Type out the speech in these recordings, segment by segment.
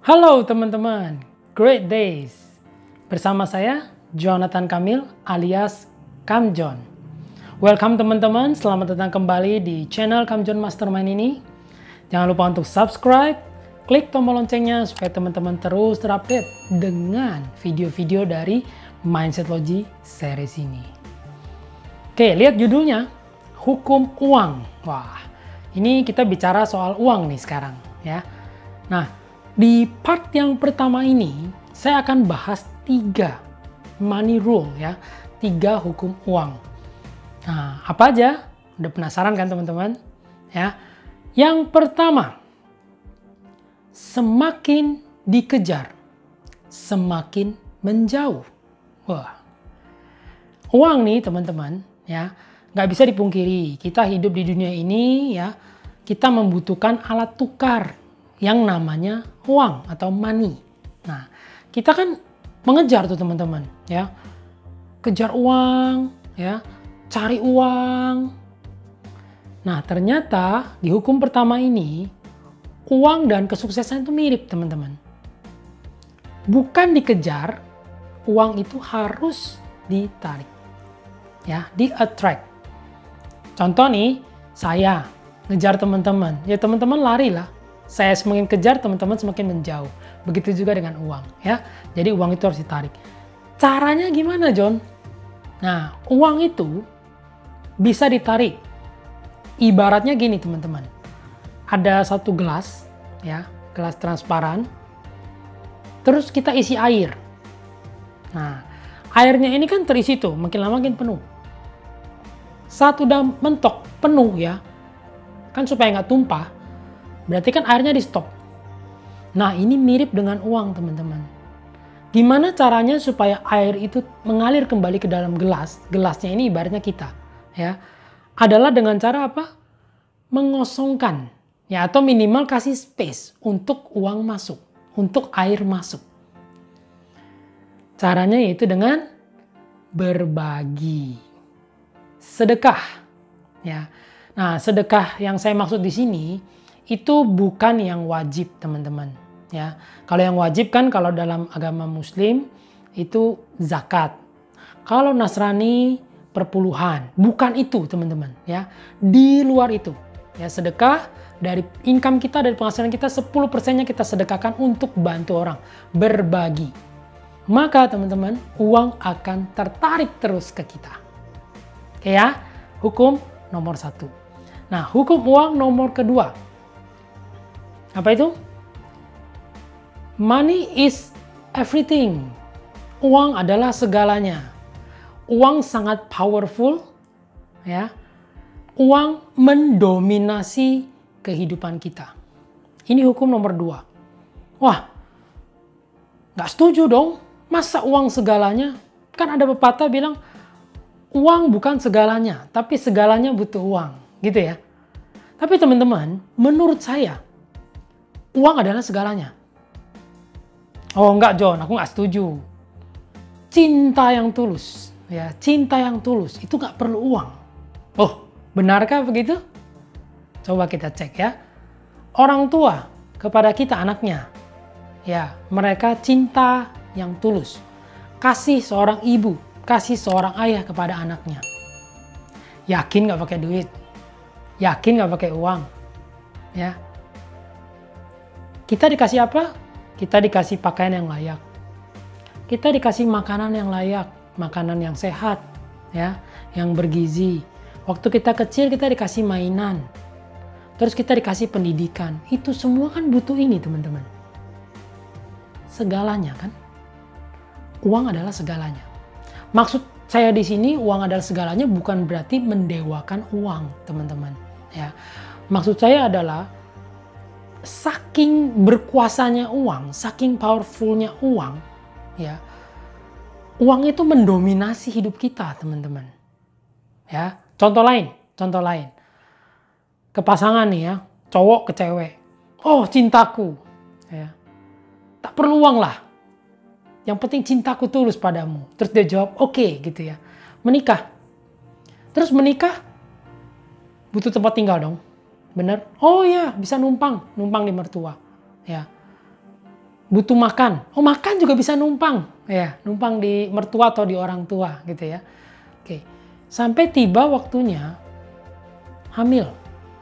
Halo teman-teman, great days. Bersama saya Jonathan Kamil alias Kamjon. Welcome teman-teman, selamat datang kembali di channel Kamjon Mastermind ini. Jangan lupa untuk subscribe, klik tombol loncengnya supaya teman-teman terus terupdate dengan video-video dari Mindset Logi series ini. Oke, lihat judulnya, Hukum Uang. Wah, ini kita bicara soal uang nih sekarang ya. Nah, di part yang pertama ini, saya akan bahas 3 money rule ya, 3 hukum uang. Nah, apa aja? Udah penasaran kan teman-teman? Ya. Yang pertama, semakin dikejar, semakin menjauh. Wah, uang nih teman-teman, ya, nggak bisa dipungkiri. Kita hidup di dunia ini ya, kita membutuhkan alat tukar yang namanya uang atau money. Nah, kita kan mengejar tuh teman-teman, ya. Kejar uang, ya, cari uang. Nah, ternyata di hukum pertama ini, uang dan kesuksesan itu mirip, teman-teman. Bukan dikejar, uang itu harus ditarik. Ya, di-attract. Contoh nih, saya ngejar teman-teman. Ya, teman-teman lari lah. Saya semakin kejar, teman-teman semakin menjauh. Begitu juga dengan uang, ya. Jadi uang itu harus ditarik. Caranya gimana, John? Nah, uang itu bisa ditarik. Ibaratnya gini, teman-teman. Ada satu gelas, ya, gelas transparan. Terus kita isi air. Nah, airnya ini kan terisi tuh, makin lama makin penuh. Saat udah mentok penuh ya, kan supaya nggak tumpah, berarti kan airnya di stop. Nah, ini mirip dengan uang, teman-teman. Gimana caranya supaya air itu mengalir kembali ke dalam gelas? Gelasnya ini ibaratnya kita, ya. Adalah dengan cara apa? Mengosongkan, ya, atau minimal kasih space untuk uang masuk, untuk air masuk. Caranya yaitu dengan berbagi. Sedekah, ya. Nah, sedekah yang saya maksud di sini itu bukan yang wajib, teman-teman, ya. Kalau yang wajib kan kalau dalam agama Muslim itu zakat. Kalau Nasrani perpuluhan, bukan itu, teman-teman, ya. Di luar itu, ya, sedekah dari income kita, dari penghasilan kita 10%-nya kita sedekahkan untuk bantu orang, berbagi. Maka, teman-teman, uang akan tertarik terus ke kita. Oke ya, hukum nomor 1. Nah, hukum uang nomor kedua. Apa itu? Money is everything. Uang adalah segalanya. Uang sangat powerful, ya. Uang mendominasi kehidupan kita. Ini hukum nomor 2. Wah, nggak setuju dong. Masa uang segalanya? Kan ada pepatah bilang, uang bukan segalanya, tapi segalanya butuh uang. Gitu ya. Tapi teman-teman, menurut saya, uang adalah segalanya. Oh enggak, John, aku nggak setuju. Cinta yang tulus, ya, cinta yang tulus itu nggak perlu uang. Oh, benarkah begitu? Coba kita cek ya. Orang tua kepada kita anaknya, ya, mereka cinta yang tulus. Kasih seorang ibu, kasih seorang ayah kepada anaknya. Yakin nggak pakai duit? Yakin nggak pakai uang? Ya. Kita dikasih apa? Kita dikasih pakaian yang layak. Kita dikasih makanan yang layak, makanan yang sehat, ya, yang bergizi. Waktu kita kecil kita dikasih mainan. Terus kita dikasih pendidikan. Itu semua kan butuh ini, teman-teman. Segalanya kan? Uang adalah segalanya. Maksud saya di sini uang adalah segalanya bukan berarti mendewakan uang, teman-teman, ya. Maksud saya adalah saking berkuasanya uang, saking powerfulnya uang, ya, uang itu mendominasi hidup kita, teman-teman. Ya, contoh lain, ke pasangan nih ya, cowok ke cewek. Oh, cintaku, ya, tak perlu uang lah. Yang penting cintaku tulus padamu. Terus dia jawab, oke, gitu ya. Menikah. Terus menikah, butuh tempat tinggal dong. Bener? Oh ya, bisa numpang di mertua. Ya. butuh makan. Oh, makan juga bisa numpang. Ya, numpang di mertua atau di orang tua gitu ya. Oke. Sampai tiba waktunya hamil.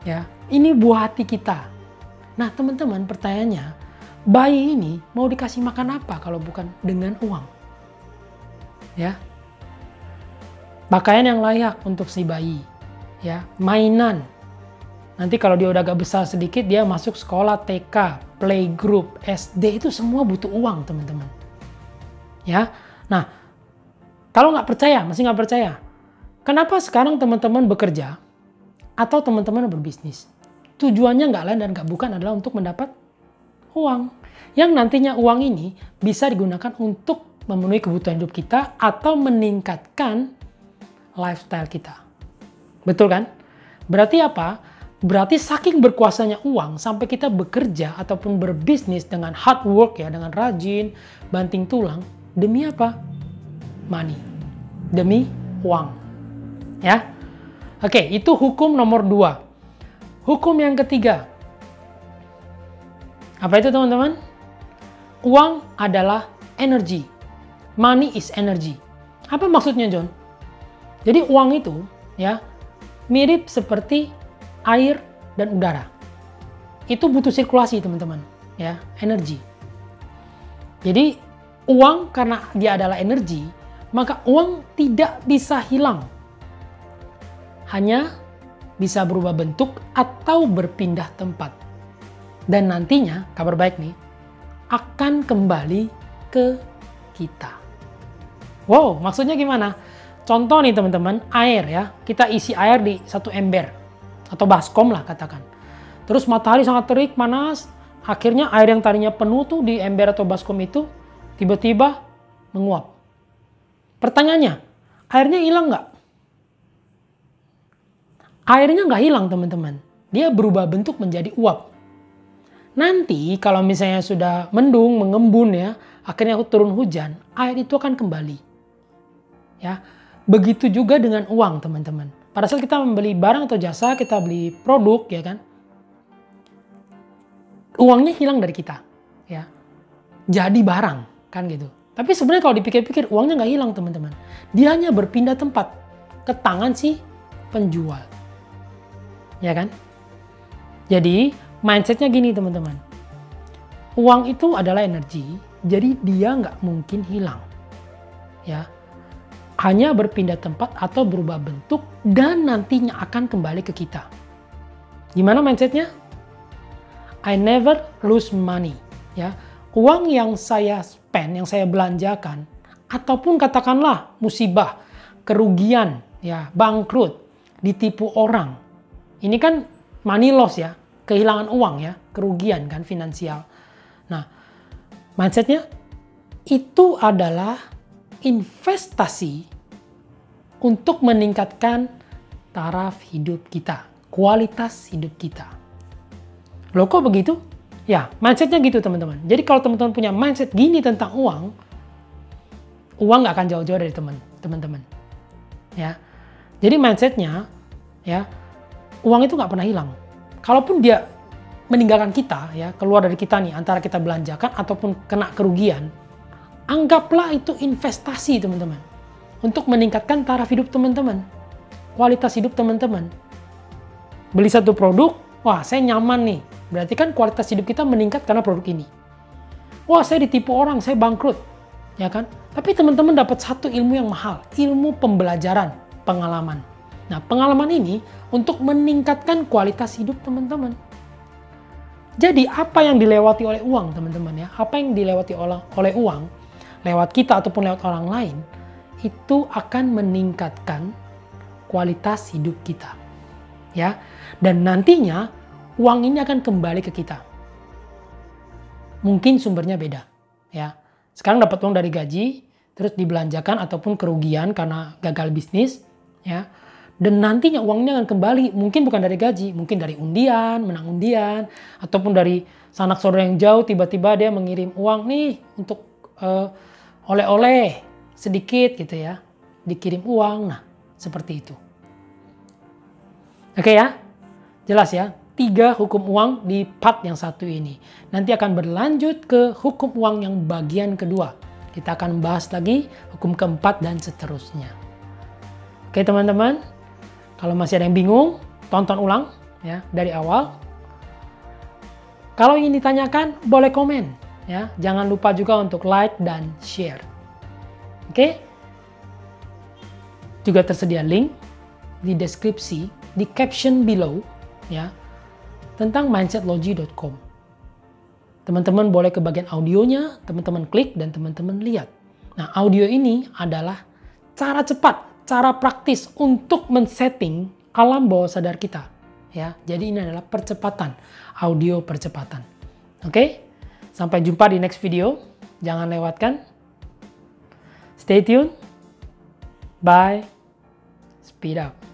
Ya, ini buah hati kita. Nah, teman-teman, pertanyaannya, bayi ini mau dikasih makan apa kalau bukan dengan uang? Ya. Pakaian yang layak untuk si bayi. Ya, mainan. Nanti kalau dia udah agak besar sedikit, dia masuk sekolah TK, playgroup, SD, itu semua butuh uang, teman-teman. Ya, nah, kalau nggak percaya, masih nggak percaya, kenapa sekarang teman-teman bekerja atau teman-teman berbisnis? Tujuannya nggak lain dan nggak bukan adalah untuk mendapat uang. Yang nantinya uang ini bisa digunakan untuk memenuhi kebutuhan hidup kita atau meningkatkan lifestyle kita. Betul kan? Berarti apa? Berarti saking berkuasanya uang sampai kita bekerja ataupun berbisnis dengan hard work ya, dengan rajin, banting tulang, demi apa? Money. Demi uang. Ya. Oke, itu hukum nomor 2. Hukum yang ketiga. Apa itu, teman-teman? Uang adalah energi. Money is energy. Apa maksudnya, John? Jadi uang itu ya mirip seperti air dan udara. Itu butuh sirkulasi, teman-teman, ya, energi. Jadi uang karena dia adalah energi, maka uang tidak bisa hilang. Hanya bisa berubah bentuk atau berpindah tempat. Dan nantinya, kabar baik nih, akan kembali ke kita. Wow, maksudnya gimana? Contoh nih teman-teman, air ya. Kita isi air di satu ember. Atau baskom lah katakan. Terus matahari sangat terik, panas. Akhirnya air yang tadinya penuh tuh di ember atau baskom itu, tiba-tiba menguap. Pertanyaannya, airnya hilang nggak? Airnya nggak hilang, teman-teman. Dia berubah bentuk menjadi uap. Nanti kalau misalnya sudah mendung, mengembun ya, akhirnya turun hujan, air itu akan kembali. Ya, begitu juga dengan uang, teman-teman. Pada saat kita membeli barang atau jasa, kita beli produk, ya kan, uangnya hilang dari kita, ya, jadi barang, kan gitu. Tapi sebenarnya kalau dipikir-pikir, uangnya nggak hilang, teman-teman. Dia hanya berpindah tempat ke tangan si penjual, ya kan? Jadi mindsetnya gini, teman-teman. Uang itu adalah energi, jadi dia nggak mungkin hilang, ya. Hanya berpindah tempat atau berubah bentuk dan nantinya akan kembali ke kita. Gimana mindsetnya? I never lose money. Ya, uang yang saya spend, yang saya belanjakan, ataupun katakanlah musibah, kerugian, ya, bangkrut, ditipu orang. Ini kan money loss ya, kehilangan uang ya, kerugian kan finansial. Nah, mindsetnya itu adalah investasi untuk meningkatkan taraf hidup kita, kualitas hidup kita. Loh kok begitu? Ya, mindsetnya gitu, teman-teman. Jadi kalau teman-teman punya mindset gini tentang uang nggak akan jauh-jauh dari teman-teman. Ya, jadi mindsetnya, ya, uang itu nggak pernah hilang. Kalaupun dia meninggalkan kita, ya, keluar dari kita nih, antara kita belanjakan ataupun kena kerugian, anggaplah itu investasi, teman-teman, untuk meningkatkan taraf hidup teman-teman, kualitas hidup teman-teman. Beli satu produk, wah saya nyaman nih, berarti kan kualitas hidup kita meningkat karena produk ini. Wah saya ditipu orang, saya bangkrut, ya kan? Tapi teman-teman dapat satu ilmu yang mahal, ilmu pembelajaran, pengalaman. Nah, pengalaman ini untuk meningkatkan kualitas hidup teman-teman. Jadi apa yang dilewati oleh uang, teman-teman ya, apa yang dilewati oleh uang, lewat kita ataupun lewat orang lain, itu akan meningkatkan kualitas hidup kita. Ya. Dan nantinya uang ini akan kembali ke kita. Mungkin sumbernya beda, ya. Sekarang dapat uang dari gaji, terus dibelanjakan ataupun kerugian karena gagal bisnis, ya. Dan nantinya uangnya akan kembali, mungkin bukan dari gaji, mungkin dari undian, menang undian, ataupun dari sanak saudara yang jauh tiba-tiba dia mengirim uang nih untuk oleh-oleh sedikit gitu ya, dikirim uang. Nah, seperti itu. Oke ya, jelas ya. 3 hukum uang di part yang satu ini. Nanti akan berlanjut ke hukum uang yang bagian kedua. Kita akan bahas lagi hukum keempat dan seterusnya. Oke teman-teman, kalau masih ada yang bingung, tonton ulang ya dari awal. Kalau ingin ditanyakan, boleh komen ya. Jangan lupa juga untuk like dan share. Oke? Juga tersedia link di deskripsi, di caption below ya, tentang mindsetlogy.com. Teman-teman boleh ke bagian audionya, teman-teman klik dan teman-teman lihat. Nah, audio ini adalah cara cepat, cara praktis untuk men-setting alam bawah sadar kita. Ya, jadi ini adalah percepatan, audio percepatan. Oke? Sampai jumpa di next video. Jangan lewatkan. Stay tuned. Bye. Speed up.